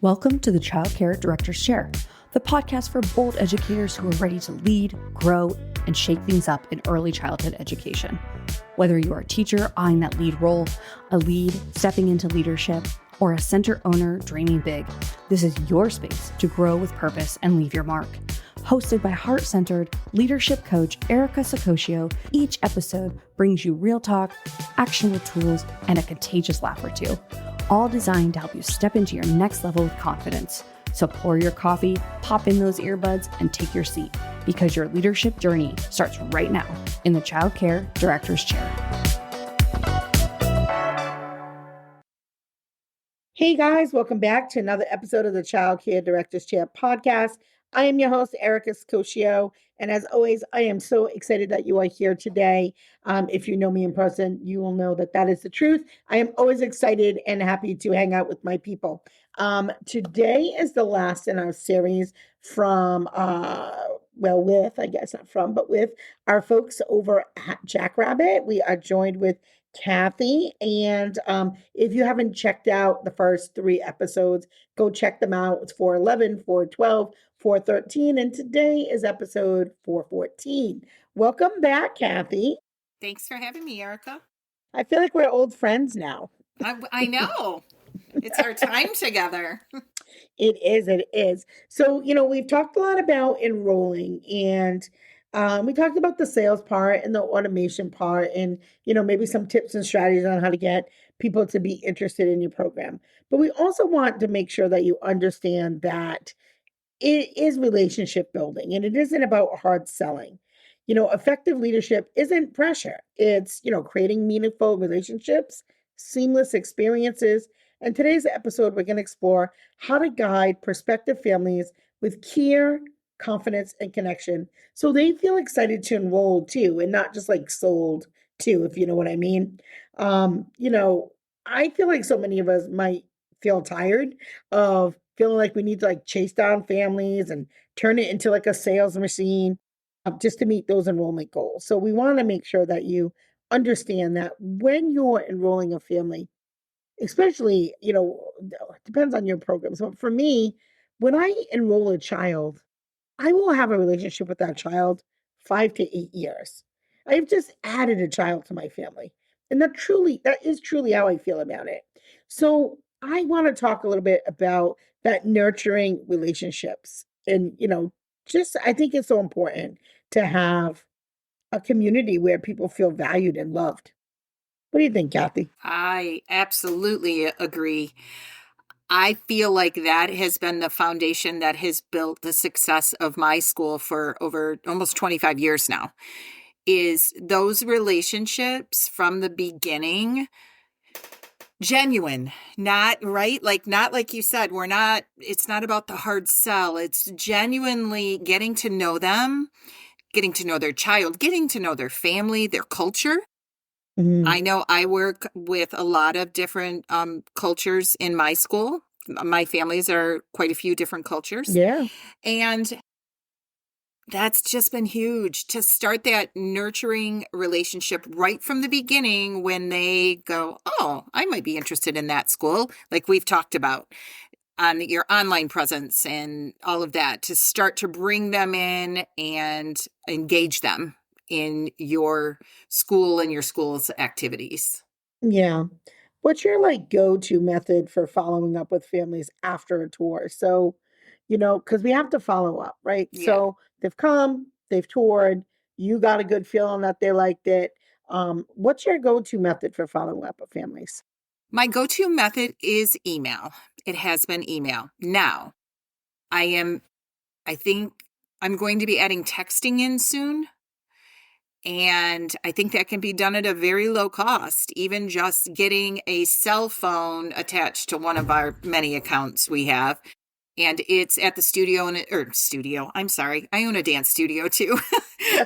Welcome to the Child Care Director's Chair, the podcast for bold educators who are ready to lead, grow, and shake things up in early childhood education. Whether you are a teacher eyeing that lead role, a lead stepping into leadership, or a center owner dreaming big, this is your space to grow with purpose and leave your mark. Hosted by heart-centered leadership coach Erica Sacoccio, each episode brings you real talk, actionable tools, and a contagious laugh or two, all designed to help you step into your next level with confidence. So pour your coffee, pop in those earbuds, and take your seat, because your leadership journey starts right now in the Child Care Director's Chair. Hey guys, welcome back to another episode of the Child Care Director's Chair podcast. I am your host, Erica Sacoccio, and as always, I am so excited that you are here today. If you know me in person, you will know that that is the truth. I am always excited and happy to hang out with my people. Today is the last in our series from, with our folks over at Jackrabbit. We are joined with Kathy, and if you haven't checked out the first 3 episodes, go check them out. It's 411, 412, 413, and today is episode 414. Welcome back, Kathy. Thanks for having me, Erica. I feel like we're old friends now. I know. It's our time together. It is. So, we've talked a lot about enrolling, and we talked about the sales part and the automation part, and, maybe some tips and strategies on how to get people to be interested in your program. But we also want to make sure that you understand that it is relationship building, and it isn't about hard selling. Effective leadership isn't pressure. It's, creating meaningful relationships, seamless experiences. And today's episode, we're going to explore how to guide prospective families with care, confidence, and connection, so they feel excited to enroll too, and not just like sold too, if you know what I mean. I feel like so many of us might feel tired of feeling like we need to like chase down families and turn it into like a sales machine just to meet those enrollment goals. So we want to make sure that you understand that when you're enrolling a family, especially, it depends on your program. So for me, when I enroll a child, I will have a relationship with that child 5 to 8 years. I've just added a child to my family. And that is truly how I feel about it. So I want to talk a little bit about that nurturing relationships. And, I think it's so important to have a community where people feel valued and loved. What do you think, Kathy? I absolutely agree. I feel like that has been the foundation that has built the success of my school for over almost 25 years now, is those relationships from the beginning, genuine, not right, like not like you said, it's not about the hard sell. It's genuinely getting to know them, getting to know their child, getting to know their family, their culture. I know I work with a lot of different cultures in my school. My families are quite a few different cultures. Yeah. And that's just been huge to start that nurturing relationship right from the beginning when they go, oh, I might be interested in that school, like we've talked about on your online presence and all of that, to start to bring them in and engage them in your school and your school's activities. Yeah. What's your like go-to method for following up with families after a tour? So, because we have to follow up, right? Yeah. So they've come, they've toured, you got a good feeling that they liked it. What's your go-to method for following up with families? My go-to method is email. It has been email. Now, I think I'm going to be adding texting in soon. And I think that can be done at a very low cost, even just getting a cell phone attached to one of our many accounts we have. And it's at the studio. I'm sorry. I own a dance studio too.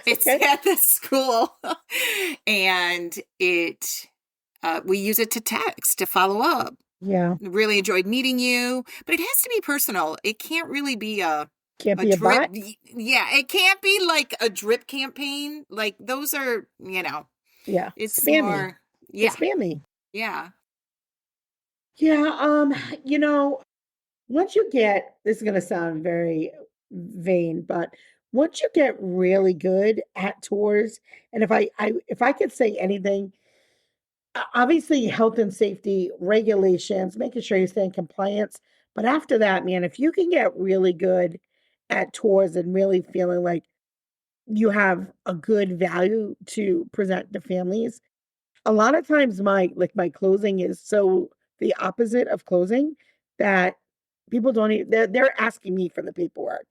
It's okay. at the school. And we use it to text, to follow up. Yeah. Really enjoyed meeting you, but it has to be personal. It can't really be a drip. Bot? Yeah, it can't be like a drip campaign. Like those are, Yeah. it's spammy. more, yeah. It's spammy. Yeah. Yeah. once you get, this is going to sound very vain, but once you get really good at tours, and if I could say anything, obviously health and safety regulations, making sure you stay in compliance. But after that, man, if you can get really good at tours and really feeling like you have a good value to present to families, a lot of times my closing is so the opposite of closing that people don't even they're asking me for the paperwork.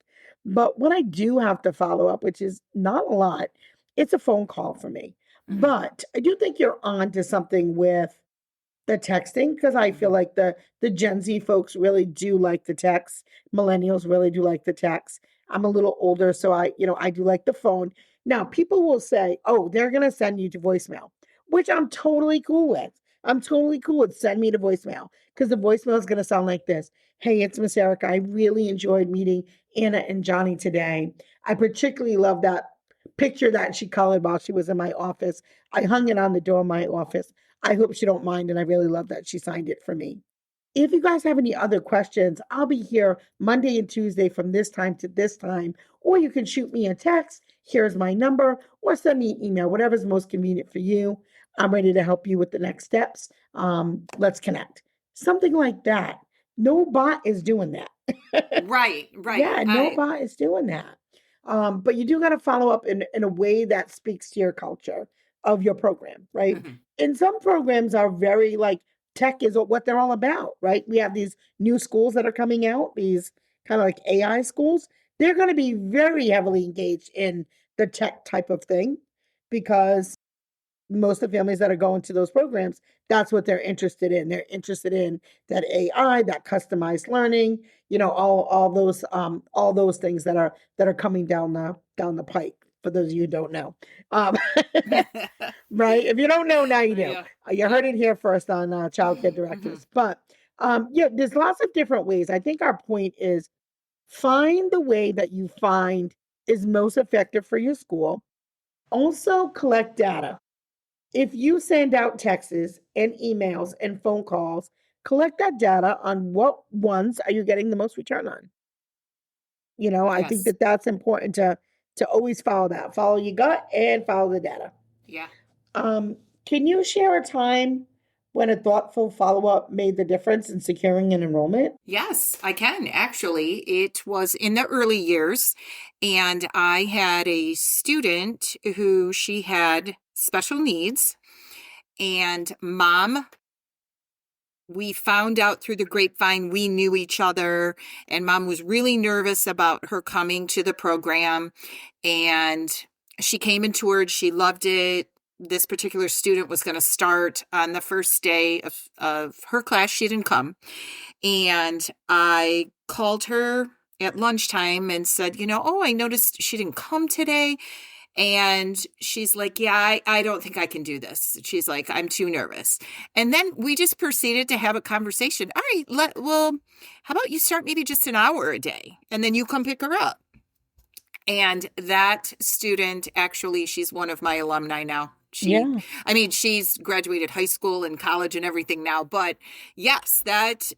But what I do have to follow up, which is not a lot, it's a phone call for me. Mhm, But I do think you're on to something with the texting, because I feel mhm. like the Gen Z folks really do like the text. Millennials really do like the text. I'm a little older, so I do like the phone. Now, people will say, "Oh, they're gonna send you to voicemail," which I'm totally cool with. I'm totally cool with send me to voicemail because the voicemail is gonna sound like this. Hey, it's Miss Erica. I really enjoyed meeting Anna and Johnny today. I particularly love that picture that she colored while she was in my office. I hung it on the door of my office. I hope she don't mind, and I really love that she signed it for me. If you guys have any other questions, I'll be here Monday and Tuesday from this time to this time, or you can shoot me a text. Here's my number, or send me an email, whatever's most convenient for you. I'm ready to help you with the next steps. Let's connect. Something like that. No bot is doing that. Right, right. Yeah, no bot is doing that. But you do got to follow up in a way that speaks to your culture of your program, right? Mhm. And some programs are very like tech is what they're all about, right? We have these new schools that are coming out, these kind of like AI schools. They're going to be very heavily engaged in the tech type of thing because most of the families that are going to those programs, that's what they're interested in. They're interested in that AI, that customized learning, all those things that are coming down the pike. For those of you who don't know, um, right? If you don't know now, you know. Yeah, You yeah. heard it here first on Child Care Mhm. Directors. But yeah, there's lots of different ways. I think our point is find the way that you find is most effective for your school. Also, collect data. If you send out texts and emails and phone calls, collect that data on what ones are you getting the most return on. I think Yes. that that's important to always follow that. Follow your gut and follow the data. Yeah. Um, can you share a time when a thoughtful follow-up made the difference in securing an enrollment? Yes, I can actually. It was in the early years, and I had a student who she had special needs, and mom, we found out through the grapevine we knew each other, and mom was really nervous about her coming to the program, and she came and toured. She loved it. This particular student was going to start on the first day of her class. She didn't come. And I called her at lunchtime and said, oh, I noticed she didn't come today. And she's like, yeah, I don't think I can do this. She's like, I'm too nervous. And then we just proceeded to have a conversation. All right, well, how about you start maybe just an hour a day and then you come pick her up? And that student, actually, she's one of my alumni now. Yeah. I mean, she's graduated high school and college and everything now. But yes, that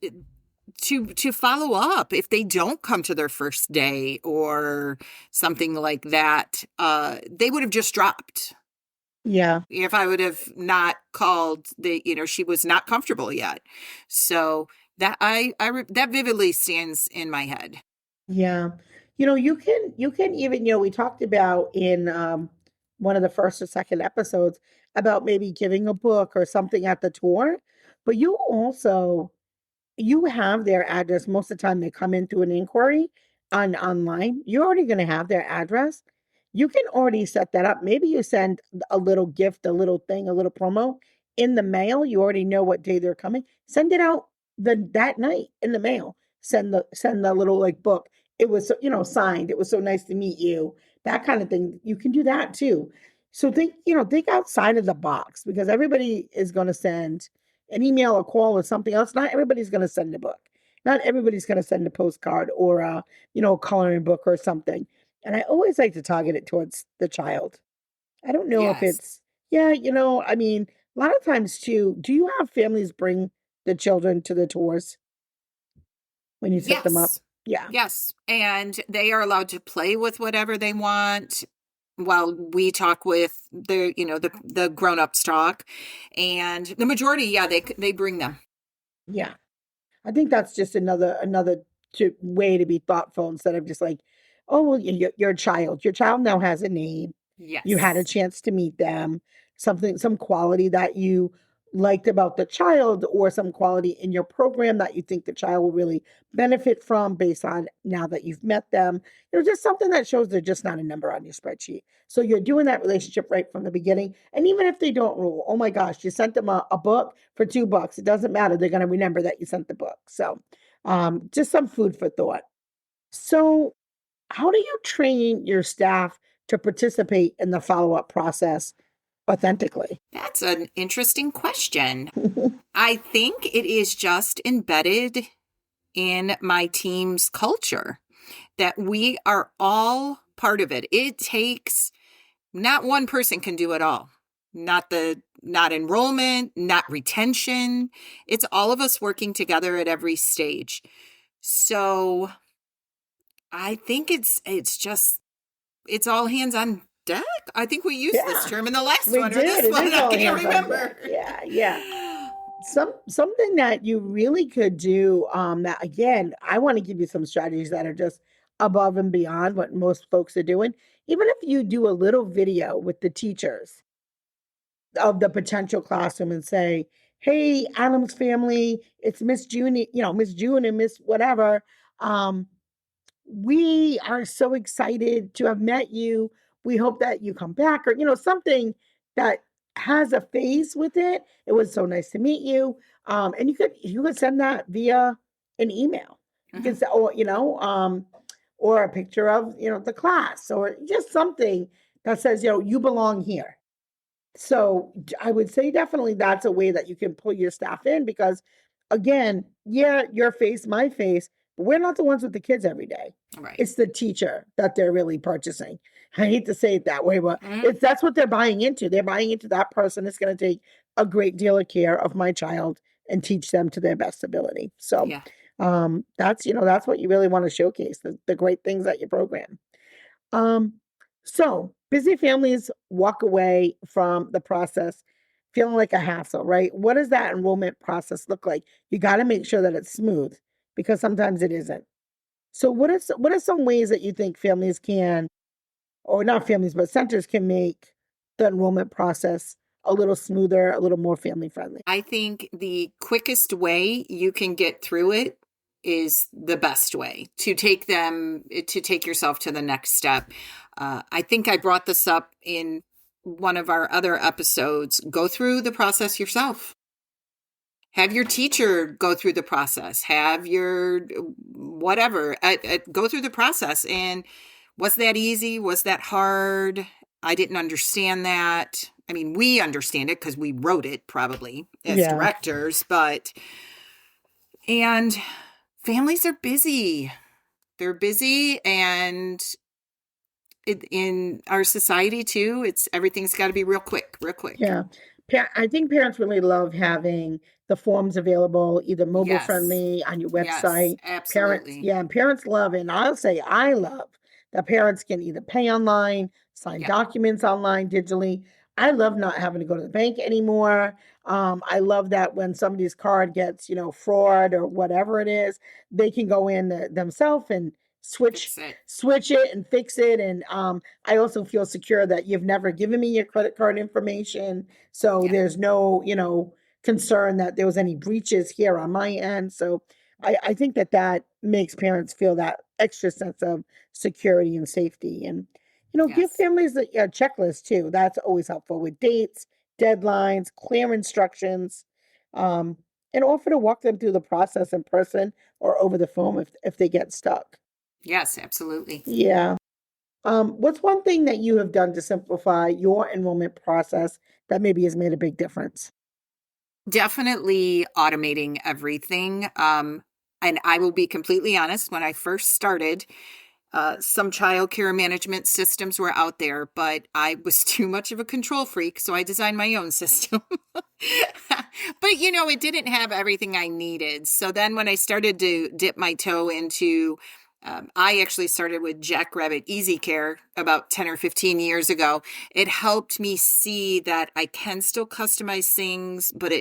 to follow up if they don't come to their first day or something like that, they would have just dropped Yeah. if I would have not called she was not comfortable yet. So that that vividly stands in my head. Yeah. You can even, we talked about in one of the first or second episodes about maybe giving a book or something at the tour, but you have their address most of the time they come in through an inquiry on online. You're already going to have their address. You can already set that up. Maybe you send a little gift, a little thing, a little promo in the mail. You already know what day they're coming. Send it out that night in the mail. Send the little like book. It was signed. It was so nice to meet you. That kind of thing. You can do that too. So think outside of the box because everybody is going to send an email, a call, or something else. Not everybody's going to send a book. Not everybody's going to send a postcard or a coloring book or something. And I always like to target it towards the child. I don't know if Yes. it's yeah, I mean, a lot of times too. Do you have families bring the children to the tours when you set them up? Yes. Yeah. Yes. And they are allowed to play with whatever they want while we talk with the grown-ups talk. And the majority, yeah, they bring them. Yeah. I think that's just another way to be thoughtful instead of just like, oh, well, you're a child. Your child now has a name. You had a Yes. chance to meet them. Some quality that you liked about the child, or some quality in your program that you think the child will really benefit from based on now that you've met them. Just something that shows they're just not a number on your spreadsheet. So you're doing that relationship right from the beginning. And even if they don't rule, oh my gosh, you sent them a book for $2. It doesn't matter. They're going to remember that you sent the book. So just some food for thought. So how do you train your staff to participate in the follow-up process authentically? That's an interesting question. I think it is just embedded in my team's culture that we are all part of it. It takes, not one person can do it all. Not enrollment, not retention. It's all of us working together at every stage. So I think it's all hands on deck. I think we used this Yeah, term in the last we one or did. this It one. is I all can't hands on remember. deck. Yeah, yeah. Something that you really could do, that again, I want to give you some strategies that are just above and beyond what most folks are doing. Even if you do a little video with the teachers of the potential classroom and say, hey, Adam's family, it's Miss June, Miss June and Miss whatever. Um, we are so excited to have met you. We hope that you come back, or, something that has a face with it. It was so nice to meet you. And you could send that via an email. You can Mhm. say, or a picture of, the class, or just something that says, you belong here. So I would say definitely that's a way that you can pull your staff in, because again, yeah, your face, my face, but we're not the ones with the kids every day. Right. It's the teacher that they're really purchasing. I hate to say it that way, but Mhm. that's what they're buying into. They're buying into that person that's going to take a great deal of care of my child and teach them to their best ability. So Yeah. that's what you really want to showcase, the great things that you program. Um, so busy families walk away from the process feeling like a hassle, right? What does that enrollment process look like? You got to make sure that it's smooth, because sometimes it isn't. So what are some ways that you think families can, or not families, but centers can make the enrollment process a little smoother, a little more family friendly? I think the quickest way you can get through it is the best way to take yourself to the next step. I think I brought this up in one of our other episodes. Go through the process yourself. Have your teacher go through the process. Have your whatever go through the process. And was that easy? Was that hard? I didn't understand that. I mean, we understand it because we wrote it probably as Yeah. directors, and families are busy. They're busy, and in our society too, everything's got to be real quick, real quick. Yeah. I think parents really love having the forms available, either mobile Yes. friendly on your Yes, website. Parents, absolutely. yeah, and parents love it. And I'll say I love that parents can either pay online, sign Yeah. documents online digitally. I love not having to go to the bank anymore. I love that when somebody's card gets, fraud or whatever it is, they can go in themselves and switch Fix it. switch it and fix it. And I also feel secure that you've never given me your credit card information. So Yeah. there's no, concern that there was any breaches here on my end. So I think that makes parents feel that extra sense of security and safety. And, give Yes. families a checklist too. That's always helpful, with dates, deadlines, clear instructions, um, and offer to walk them through the process in person or over the phone if they get stuck. Yes, absolutely. Yeah. What's one thing that you have done to simplify your enrollment process that maybe has made a big difference? Definitely automating everything. And I will be completely honest, when I first started, Some child care management systems were out there, but I was too much of a control freak, so I designed my own system. But, it didn't have everything I needed. So then when I started to dip my toe into, I actually started with Jackrabbit Easy Care about 10 or 15 years ago. It helped me see that I can still customize things, but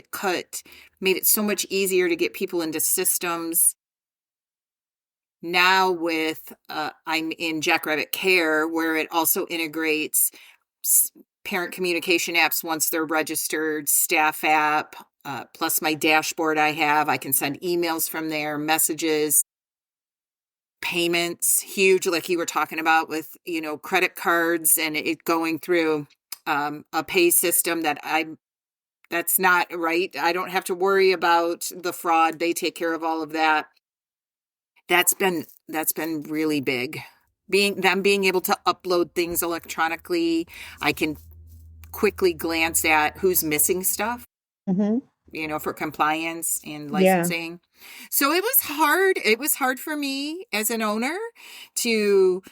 made it so much easier to get people into systems. Now I'm in Jackrabbit Care, where it also integrates parent communication apps once they're registered, staff app, plus my dashboard I can send emails from there, messages, payments, huge, like you were talking about with, credit cards and it going through a pay system that's not right. I don't have to worry about the fraud. They take care of all of that. That's been really big. Being able to upload things electronically, I can quickly glance at who's missing stuff, Mm-hmm. for compliance and Yeah. licensing. So it was hard. It was hard for me as an owner to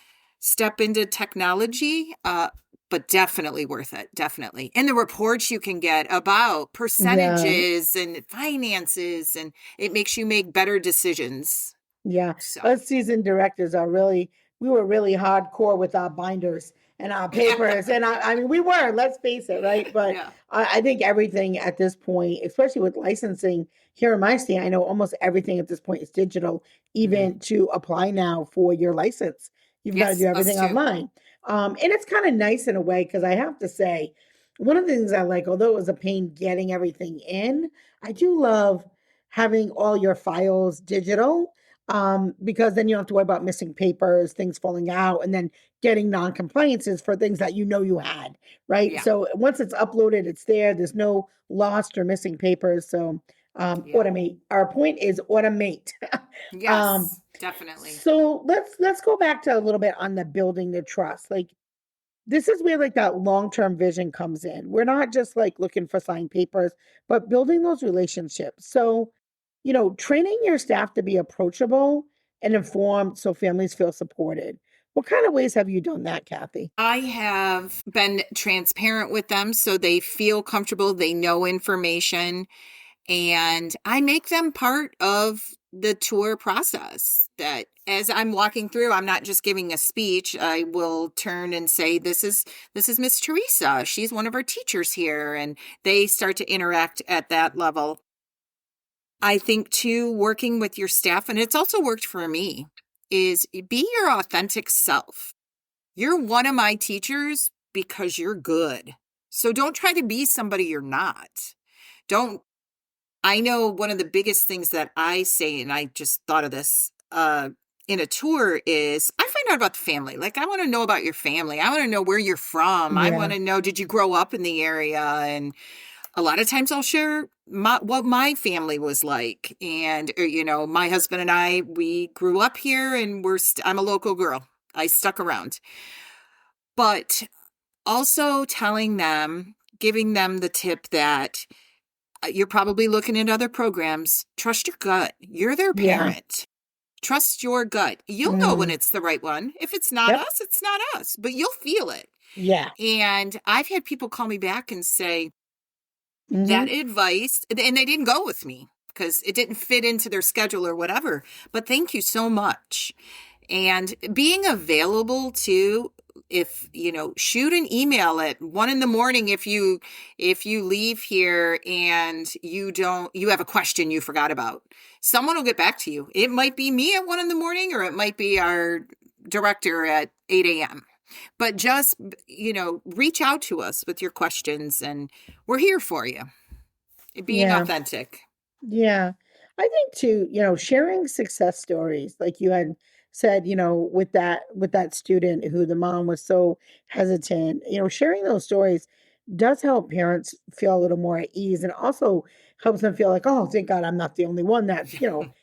step into technology, but definitely worth it. Definitely. And the reports you can get about Yeah. percentages and finances, and it makes you make better decisions. Yeah. So, Us seasoned directors we were really hardcore with our binders and our papers. And I mean, we were, let's face it, right? But yeah. I think everything at this point, especially with licensing here in my state, I know almost everything at this point is digital, Mhm. even to apply now for your license. You've got to do Yes, us everything too. online. And it's kind of nice in a way, because I have to say, one of the things I like, although it was a pain getting everything in, I do love having all your files digital, because then you don't have to worry about missing papers, things falling out, and then getting non-compliances for things that you had, right? Yeah. So once it's uploaded, it's there. There's no lost or missing papers. So Yeah. automate. Our point is automate. um, Yes, definitely. so let's go back to a little bit on the building the trust. Like, this is where like that long-term vision comes in. We're not just like looking for signed papers, but building those relationships. So, training your staff to be approachable and informed so families feel supported. What kind of ways have you done that, Kathy? I have been transparent with them so they feel comfortable, they know information, and I make them part of the tour process. That as I'm walking through, I'm not just giving a speech. I will turn and say, this is Miss Teresa. She's one of our teachers here, and they start to interact at that level. I think too, working with your staff, and it's also worked for me, is be your authentic self. You're one of my teachers because you're good. So don't try to be somebody you're not. Don't, I know one of the biggest things that I say, and I just thought of this in a tour, is I find out about the family. Like, I want to know about your family. I want to know where you're from. I Yeah. want to know, did you grow up in the area? And a lot of times I'll share what my family was like. And, my husband and I, we grew up here and I'm a local girl. I stuck around. But also telling them, giving them the tip that you're probably looking at other programs. Trust your gut. You're their Yeah. parent. Trust your gut. You'll know when Mm. it's the right one. If it's not Yep. us, it's not us, but you'll feel it. Yeah. And I've had people call me back and say that Hmm. advice, and they didn't go with me because it didn't fit into their schedule or whatever. But thank you so much. And being available too, if shoot an email at 1 a.m. if you leave here and you have a question you forgot about, someone will get back to you. It might be me at 1 a.m. or it might be our director at 8 a.m. But just reach out to us with your questions, and we're here for you. Being Yeah. authentic. Yeah. I think too, sharing success stories, like you had said, with that student who the mom was so hesitant, sharing those stories does help parents feel a little more at ease, and also helps them feel like, oh, thank God I'm not the only one that,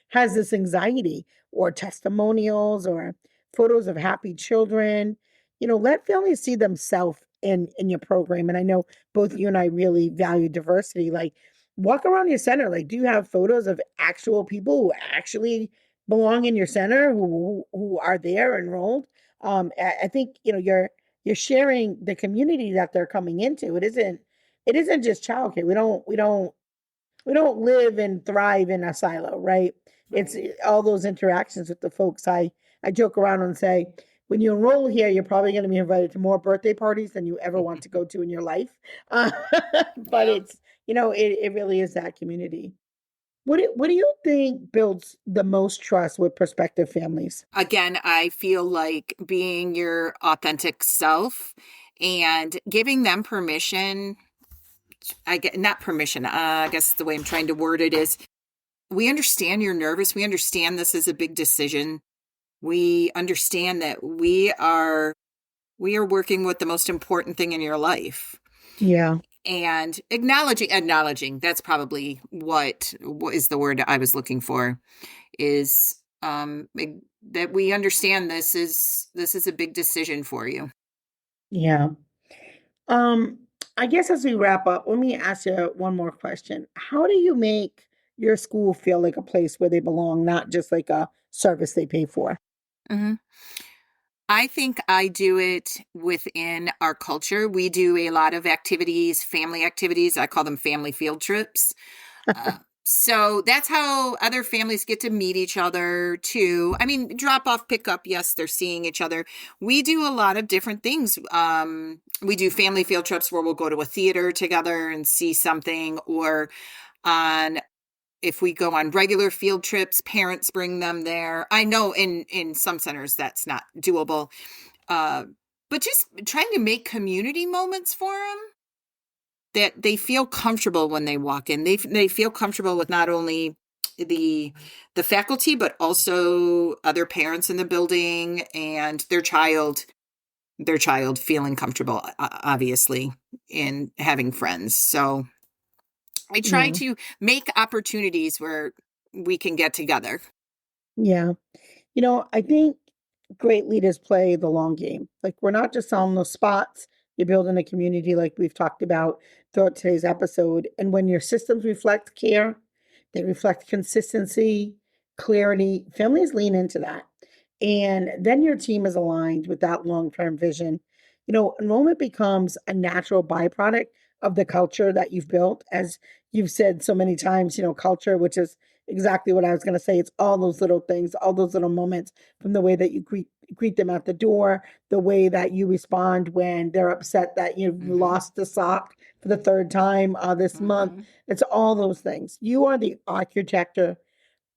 has this anxiety, or testimonials or photos of happy children. Let families see themselves in your program. And I know both you and I really value diversity. Like, walk around your center. Like, do you have photos of actual people who actually belong in your center, who are there enrolled. I think, you're sharing the community that they're coming into. It isn't just childcare. We don't live and thrive in a silo, right? It's Right. all those interactions with the folks. I joke around and say, when you enroll here, you're probably going to be invited to more birthday parties than you ever want to go to in your life. Uh, but Yep. it really is that community. What do you think builds the most trust with prospective families? Again, I feel like being your authentic self and giving them permission. I get not permission. I guess the way I'm trying to word it is, we understand you're nervous. We understand this is a big decision. We understand that we are working with the most important thing in your life. Yeah, And acknowledging, that's probably what is the word I was looking for, is that we understand this is a big decision for you. yeah. Um, I guess as we wrap up, let me ask you one more question. How do you make your school feel like a place where they belong, not just like a service they pay for? hmm I think I do it within our culture. We do a lot of activities, family activities. I call them family field trips. So that's how other families get to meet each other too. I mean, drop off, pick up. Yes, they're seeing each other. We do a lot of different things. We do family field trips where we'll go to a theater together and see something, or on if we go on regular field trips, parents bring them there. I know in some centers that's not doable, uh, but just trying to make community moments for them that they feel comfortable when they walk in. They feel comfortable with not only the the faculty but also other parents in the building, and their child feeling comfortable, obviously, in having friends. So I try Yeah, to make opportunities where we can get together. yeah. I think great leaders play the long game. Like, we're not just selling those spots. You're building a community like we've talked about throughout today's episode. And when your systems reflect care, they reflect consistency, clarity, families lean into that. And then your team is aligned with that long-term vision. Enrollment becomes a natural byproduct of the culture that you've built. As you've said so many times, culture, which is exactly what I was going to say. It's all those little things, all those little moments, from the way that you greet them at the door, the way that you respond when they're upset that you've hmm lost the sock for the third time this month. hmm It's all those things. You are the architect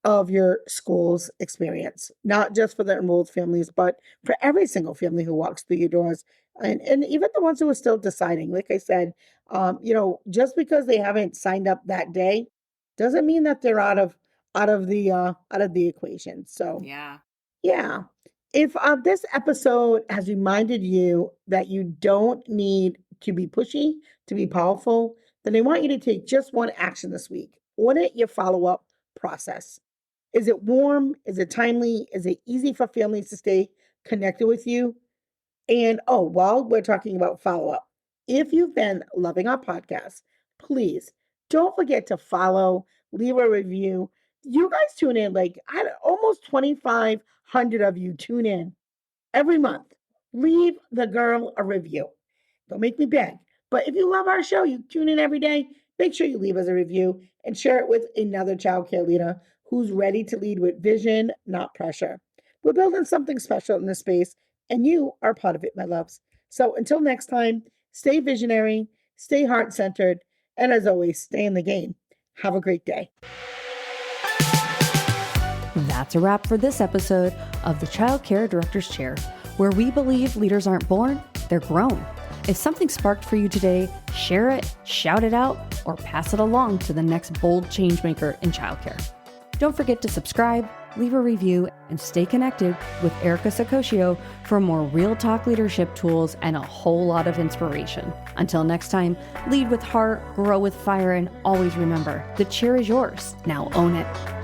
of your school's experience, not just for the enrolled families, but for every single family who walks through your doors. And even the ones who are still deciding. Like I said, just because they haven't signed up that day doesn't mean that they're out of the equation. So Yeah. yeah. If this episode has reminded you that you don't need to be pushy to be powerful, then I want you to take just one action this week. Audit your follow up process. Is it warm? Is it timely? Is it easy for families to stay connected with you? And while we're talking about follow up, if you've been loving our podcast, please don't forget to follow, leave a review. You guys tune in, like, almost 2,500 of you tune in every month. Leave the girl a review. Don't make me beg. But if you love our show, you tune in every day, make sure you leave us a review and share it with another childcare leader who's ready to lead with vision, not pressure. We're building something special in this space, and you are part of it, my loves. So until next time, stay visionary, stay heart centered, and as always, stay in the game. Have a great day. That's a wrap for this episode of the Child Care Director's Chair, where we believe leaders aren't born, they're grown. If something sparked for you today, share it, shout it out, or pass it along to the next bold changemaker in childcare. Don't forget to subscribe, leave a review, and stay connected with Erica Sakosio for more real talk leadership tools and a whole lot of inspiration. Until next time, lead with heart, grow with fire, and always remember, the chair is yours. Now own it.